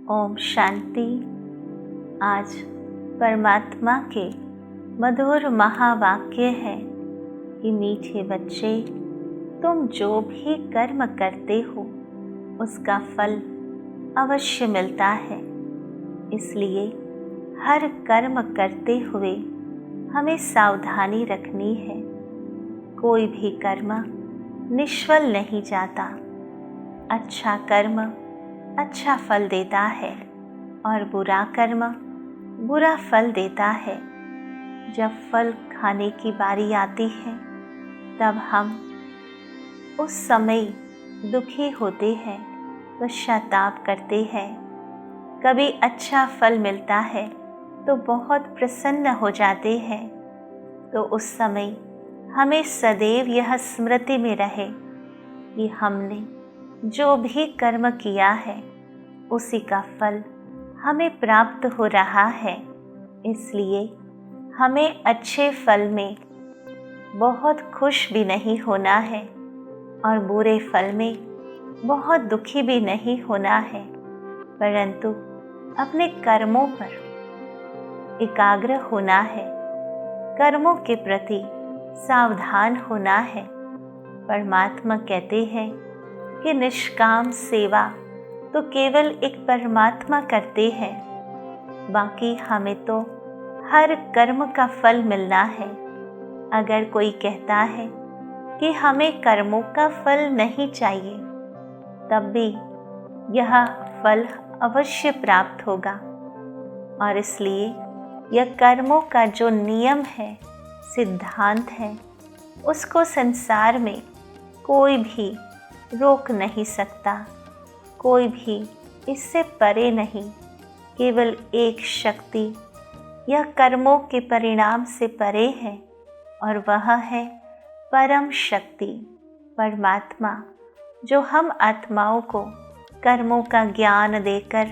ओम शांति। आज परमात्मा के मधुर महावाक्य है कि मीठे बच्चे, तुम जो भी कर्म करते हो उसका फल अवश्य मिलता है। इसलिए हर कर्म करते हुए हमें सावधानी रखनी है। कोई भी कर्म निष्फल नहीं जाता। अच्छा कर्म अच्छा फल देता है और बुरा कर्म बुरा फल देता है। जब फल खाने की बारी आती है तब हम उस समय दुखी होते हैं, पश्चाताप करते हैं। कभी अच्छा फल मिलता है तो बहुत प्रसन्न हो जाते हैं। तो उस समय हमें सदैव यह स्मृति में रहे कि हमने जो भी कर्म किया है उसी का फल हमें प्राप्त हो रहा है। इसलिए हमें अच्छे फल में बहुत खुश भी नहीं होना है और बुरे फल में बहुत दुखी भी नहीं होना है, परंतु अपने कर्मों पर एकाग्र होना है, कर्मों के प्रति सावधान होना है। परमात्मा कहते हैं कि निष्काम सेवा तो केवल एक परमात्मा करते हैं, बाकी हमें तो हर कर्म का फल मिलना है। अगर कोई कहता है कि हमें कर्मों का फल नहीं चाहिए, तब भी यह फल अवश्य प्राप्त होगा। और इसलिए यह कर्मों का जो नियम है, सिद्धांत है, उसको संसार में कोई भी रोक नहीं सकता। कोई भी इससे परे नहीं। केवल एक शक्ति यह कर्मों के परिणाम से परे है और वह है परम शक्ति, परमात्मा, जो हम आत्माओं को कर्मों का ज्ञान देकर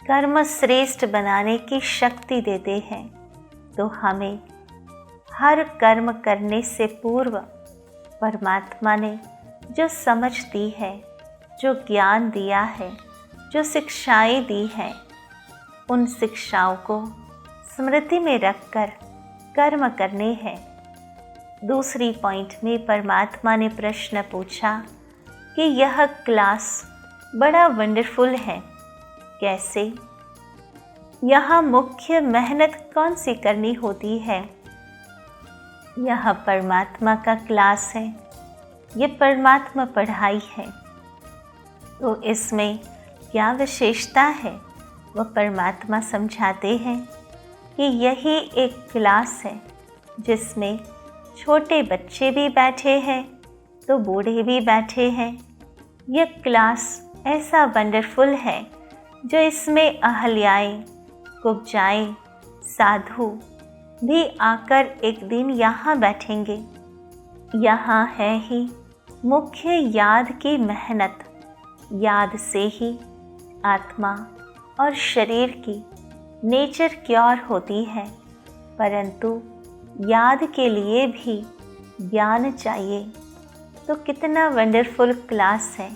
कर्म श्रेष्ठ बनाने की शक्ति देते हैं। तो हमें हर कर्म करने से पूर्व परमात्मा ने जो समझ दी है, जो ज्ञान दिया है, जो शिक्षाएं दी हैं, उन शिक्षाओं को स्मृति में रखकर कर्म करने हैं। दूसरी पॉइंट में परमात्मा ने प्रश्न पूछा कि यह क्लास बड़ा वंडरफुल है, कैसे? यहाँ मुख्य मेहनत कौन सी करनी होती है? यह परमात्मा का क्लास है, ये परमात्मा पढ़ाई है। तो इसमें क्या विशेषता है, वह परमात्मा समझाते हैं कि यही एक क्लास है जिसमें छोटे बच्चे भी बैठे हैं तो बूढ़े भी बैठे हैं। यह क्लास ऐसा वंडरफुल है जो इसमें अहल्याएं, कुब्जाएं, साधु भी आकर एक दिन यहाँ बैठेंगे। यहाँ है ही मुख्य याद की मेहनत। याद से ही आत्मा और शरीर की नेचर क्योर होती है, परंतु याद के लिए भी ज्ञान चाहिए। तो कितना वंडरफुल क्लास है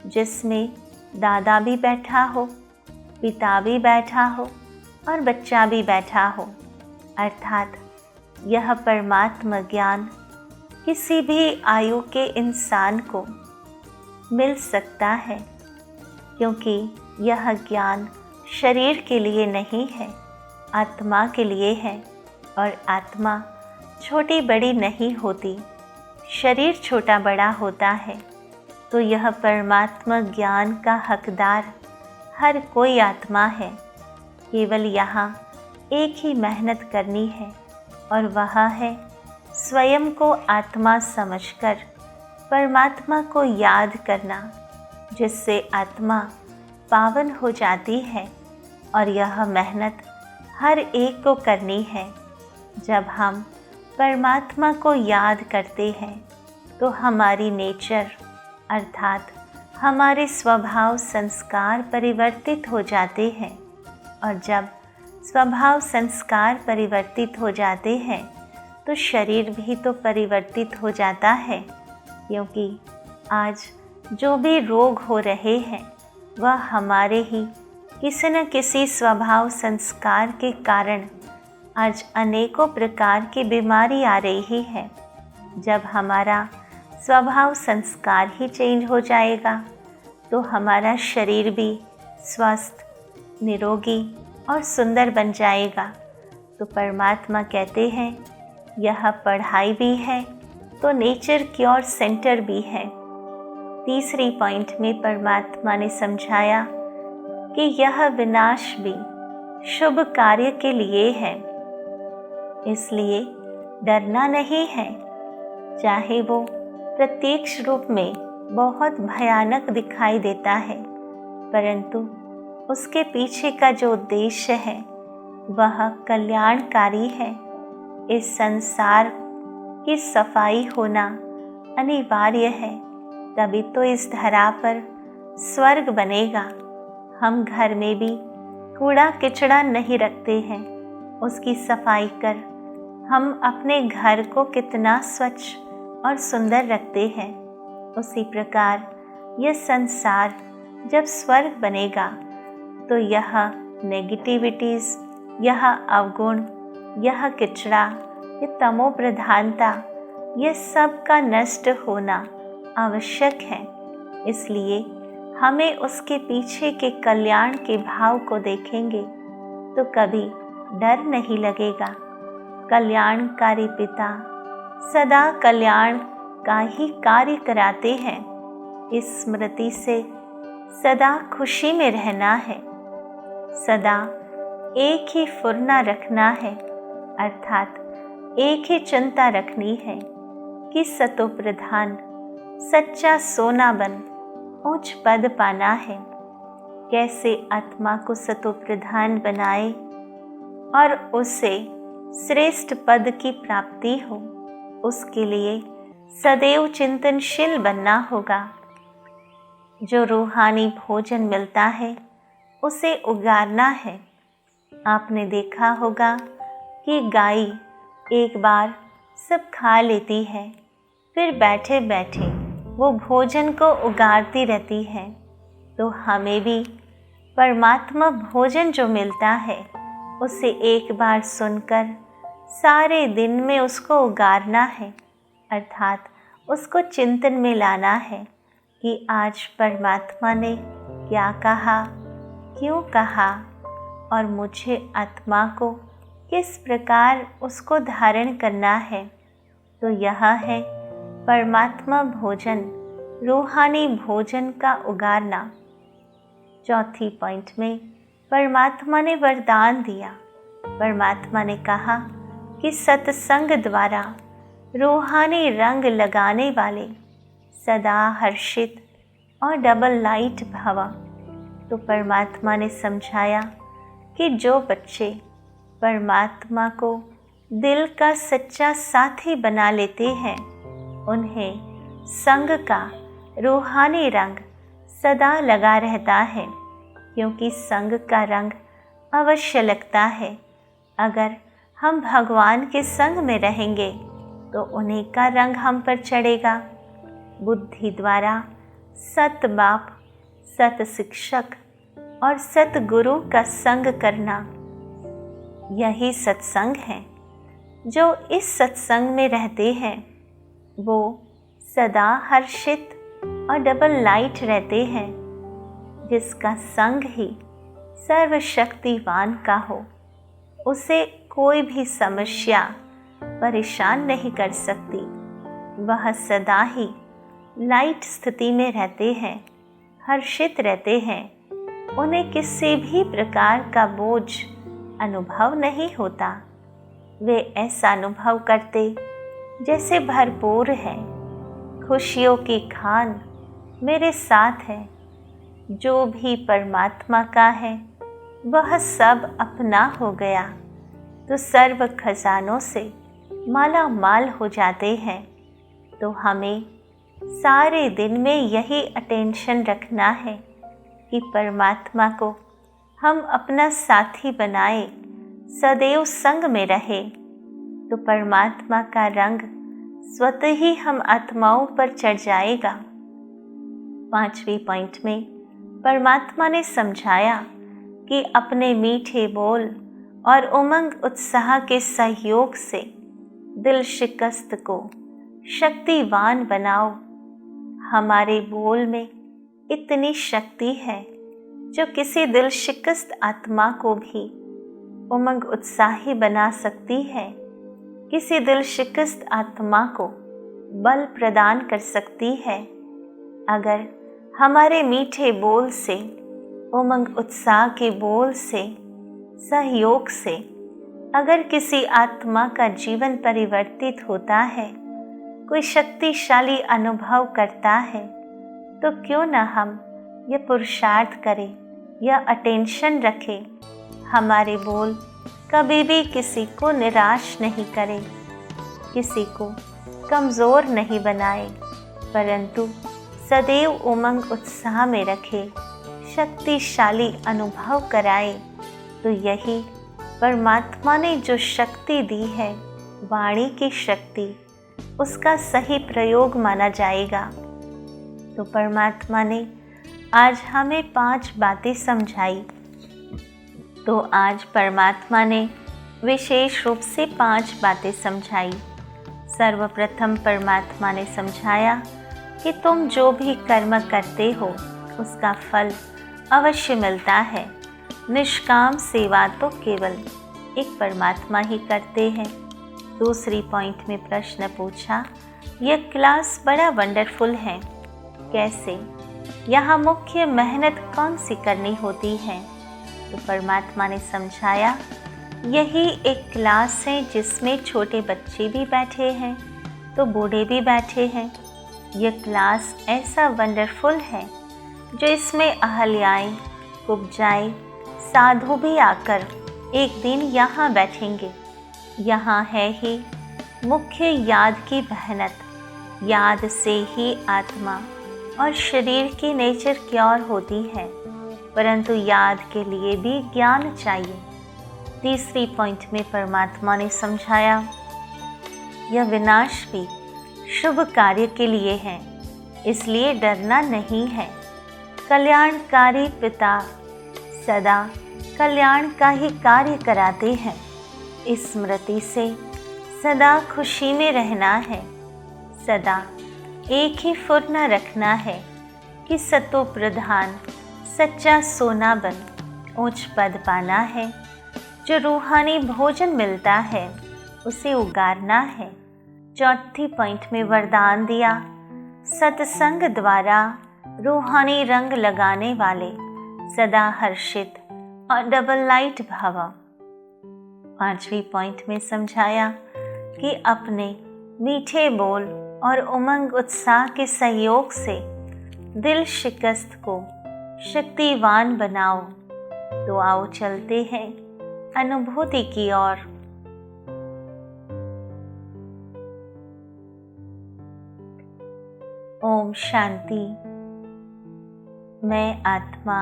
जिसमें दादा भी बैठा हो, पिता भी बैठा हो और बच्चा भी बैठा हो। अर्थात यह परमात्मा ज्ञान किसी भी आयु के इंसान को मिल सकता है, क्योंकि यह ज्ञान शरीर के लिए नहीं है, आत्मा के लिए है। और आत्मा छोटी बड़ी नहीं होती, शरीर छोटा बड़ा होता है। तो यह परमात्मा ज्ञान का हकदार हर कोई आत्मा है। केवल यहाँ एक ही मेहनत करनी है और वह है स्वयं को आत्मा समझकर परमात्मा को याद करना, जिससे आत्मा पावन हो जाती है। और यह मेहनत हर एक को करनी है। जब हम परमात्मा को याद करते हैं तो हमारी नेचर अर्थात हमारे स्वभाव संस्कार परिवर्तित हो जाते हैं। और जब स्वभाव संस्कार परिवर्तित हो जाते हैं तो शरीर भी तो परिवर्तित हो जाता है, क्योंकि आज जो भी रोग हो रहे हैं वह हमारे ही किसी न किसी स्वभाव संस्कार के कारण आज अनेकों प्रकार की बीमारी आ रही है। जब हमारा स्वभाव संस्कार ही चेंज हो जाएगा तो हमारा शरीर भी स्वस्थ, निरोगी और सुंदर बन जाएगा। तो परमात्मा कहते हैं यह पढ़ाई भी है तो नेचर क्योर सेंटर भी है। तीसरी पॉइंट में परमात्मा ने समझाया कि यह विनाश भी शुभ कार्य के लिए है, इसलिए डरना नहीं है। चाहे वो प्रत्यक्ष रूप में बहुत भयानक दिखाई देता है, परंतु उसके पीछे का जो उद्देश्य है वह कल्याणकारी है। इस संसार की सफाई होना अनिवार्य है, तभी तो इस धरा पर स्वर्ग बनेगा। हम घर में भी कूड़ा कचरा नहीं रखते हैं, उसकी सफाई कर हम अपने घर को कितना स्वच्छ और सुंदर रखते हैं। उसी प्रकार यह संसार जब स्वर्ग बनेगा तो यह नेगेटिविटीज़, यह अवगुण, यह कचरा, ये तमो प्रधानता, ये सब का नष्ट होना आवश्यक है। इसलिए हमें उसके पीछे के कल्याण के भाव को देखेंगे तो कभी डर नहीं लगेगा। कल्याणकारी पिता सदा कल्याण का ही कार्य कराते हैं। इस स्मृति से सदा खुशी में रहना है, सदा एक ही फुरना रखना है, अर्थात एक ही चिंता रखनी है कि सतो प्रधान सच्चा सोना बन ऊंच पद पाना है। कैसे आत्मा को सतो प्रधान बनाए और उसे श्रेष्ठ पद की प्राप्ति हो, उसके लिए सदैव चिंतनशील बनना होगा। जो रूहानी भोजन मिलता है उसे उगारना है। आपने देखा होगा कि गाय एक बार सब खा लेती है, फिर बैठे बैठे वो भोजन को उगारती रहती है। तो हमें भी परमात्मा भोजन जो मिलता है उसे एक बार सुनकर सारे दिन में उसको उगारना है, अर्थात उसको चिंतन में लाना है कि आज परमात्मा ने क्या कहा, क्यों कहा और मुझे आत्मा को किस प्रकार उसको धारण करना है। तो यह है परमात्मा भोजन, रूहानी भोजन का उगारना। चौथी पॉइंट में परमात्मा ने वरदान दिया। परमात्मा ने कहा कि सत्संग द्वारा रूहानी रंग लगाने वाले सदा हर्षित और डबल लाइट भव। तो परमात्मा ने समझाया कि जो बच्चे परमात्मा को दिल का सच्चा साथी बना लेते हैं उन्हें संग का रूहानी रंग सदा लगा रहता है, क्योंकि संग का रंग अवश्य लगता है। अगर हम भगवान के संग में रहेंगे तो उन्हीं का रंग हम पर चढ़ेगा। बुद्धि द्वारा सत बाप, सत शिक्षक और सतगुरु का संग करना, यही सत्संग है। जो इस सत्संग में रहते हैं वो सदा हर्षित और डबल लाइट रहते हैं। जिसका संग ही सर्वशक्तिवान का हो उसे कोई भी समस्या परेशान नहीं कर सकती। वह सदा ही लाइट स्थिति में रहते हैं, हर्षित रहते हैं। उन्हें किसी भी प्रकार का बोझ अनुभव नहीं होता। वे ऐसा अनुभव करते जैसे भरपूर है। खुशियों की खान मेरे साथ है। जो भी परमात्मा का है वह सब अपना हो गया तो सर्व खजानों से माला माल हो जाते हैं। तो हमें सारे दिन में यही अटेंशन रखना है कि परमात्मा को हम अपना साथी बनाए, सदैव संग में रहे, तो परमात्मा का रंग स्वतः ही हम आत्माओं पर चढ़ जाएगा। 5वीं पॉइंट में परमात्मा ने समझाया कि अपने मीठे बोल और उमंग उत्साह के सहयोग से दिल शिकस्त को शक्तिवान बनाओ। हमारे बोल में इतनी शक्ति है जो किसी दिल शिकस्त आत्मा को भी उमंग उत्साही बना सकती है, किसी दिल शिकस्त आत्मा को बल प्रदान कर सकती है। अगर हमारे मीठे बोल से, उमंग उत्साह के बोल से, सहयोग से अगर किसी आत्मा का जीवन परिवर्तित होता है, कोई शक्तिशाली अनुभव करता है, तो क्यों न हम ये पुरुषार्थ करें या अटेंशन रखें, हमारे बोल कभी भी किसी को निराश नहीं करे, किसी को कमज़ोर नहीं बनाए, परंतु सदैव उमंग उत्साह में रखे, शक्तिशाली अनुभव कराए। तो यही परमात्मा ने जो शक्ति दी है, वाणी की शक्ति, उसका सही प्रयोग माना जाएगा। तो परमात्मा ने आज हमें 5 बातें समझाई। तो आज परमात्मा ने विशेष रूप से 5 बातें समझाई। सर्वप्रथम परमात्मा ने समझाया कि तुम जो भी कर्म करते हो उसका फल अवश्य मिलता है। निष्काम सेवा तो केवल एक परमात्मा ही करते हैं। दूसरी पॉइंट में प्रश्न पूछा, यह क्लास बड़ा वंडरफुल है, कैसे? यहाँ मुख्य मेहनत कौन सी करनी होती है? तो परमात्मा ने समझाया, यही एक क्लास है जिसमें छोटे बच्चे भी बैठे हैं तो बूढ़े भी बैठे हैं। यह क्लास ऐसा वंडरफुल है जो इसमें अहल्याएँ, कुब्जाएँ, साधु भी आकर एक दिन यहाँ बैठेंगे। यहाँ है ही मुख्य याद की मेहनत। याद से ही आत्मा और शरीर की नेचर क्योर होती है, परंतु याद के लिए भी ज्ञान चाहिए। तीसरी पॉइंट में परमात्मा ने समझाया, यह विनाश भी शुभ कार्य के लिए है, इसलिए डरना नहीं है। कल्याणकारी पिता सदा कल्याण का ही कार्य कराते हैं। स्मृति से सदा खुशी में रहना है, सदा एक ही फुर्ना रखना है कि सतो प्रधान सच्चा सोना बन ऊंच पद पाना है। जो रूहानी भोजन मिलता है उसे उगारना है। चौथी पॉइंट में वरदान दिया, सत्संग द्वारा रूहानी रंग लगाने वाले सदा हर्षित और डबल लाइट भव। पांचवी पॉइंट में समझाया कि अपने मीठे बोल और उमंग उत्साह के सहयोग से दिल शिकस्त को शक्तिवान बनाओ। तो आओ चलते हैं अनुभूति की ओर। ओम शांति। मैं आत्मा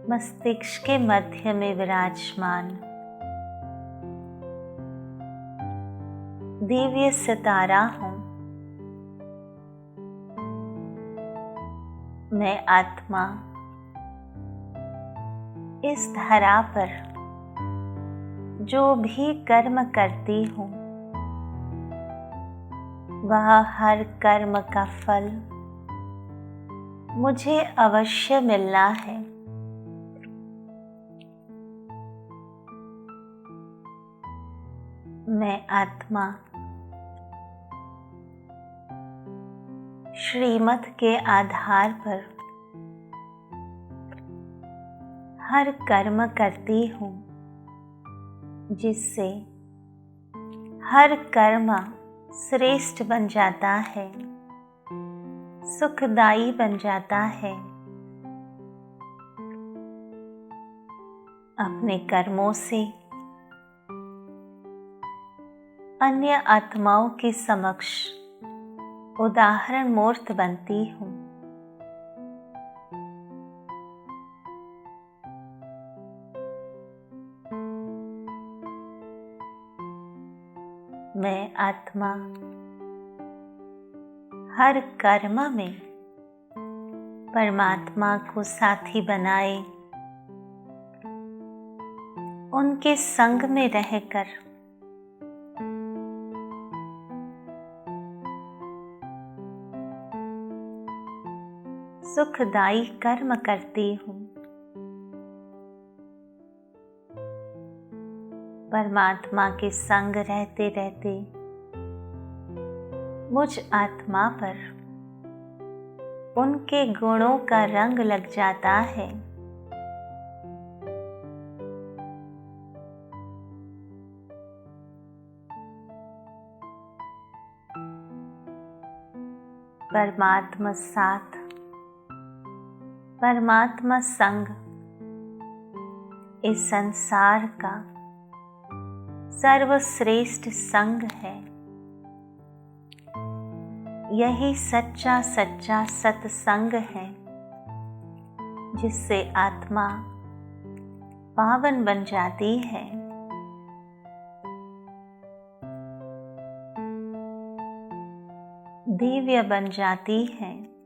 मस्तिष्क के मध्य में विराजमान दिव्य सितारा हूँ। मैं आत्मा इस धरा पर जो भी कर्म करती हूँ, वह हर कर्म का फल मुझे अवश्य मिलना है। मैं आत्मा श्रीमत के आधार पर हर कर्म करती हूँ, जिससे हर कर्म श्रेष्ठ बन जाता है, सुखदायी बन जाता है। अपने कर्मों से अन्य आत्माओं के समक्ष उदाहरण मूर्त बनती हूँ। मैं आत्मा हर कर्म में परमात्मा को साथी बनाए, उनके संग में रहकर सुखदायी कर्म करती हूँ। परमात्मा के संग रहते रहते मुझ आत्मा पर उनके गुणों का रंग लग जाता है। परमात्मा साथ, परमात्मा संग इस संसार का सर्वश्रेष्ठ संग है। यही सच्चा सच्चा सत्संग है, जिससे आत्मा पावन बन जाती है। दिव्य बन जाती है।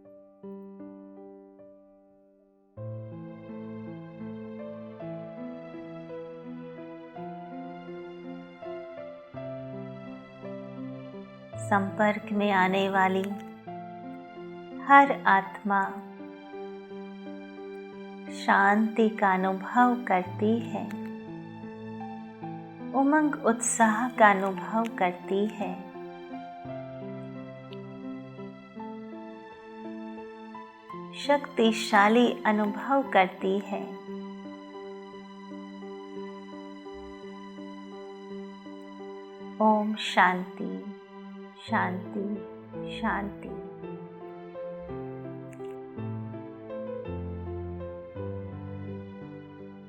संपर्क में आने वाली हर आत्मा शांति का अनुभव करती है, उमंग उत्साह का अनुभव करती है। शक्तिशाली अनुभव करती है। ओम शांति शांति शांति।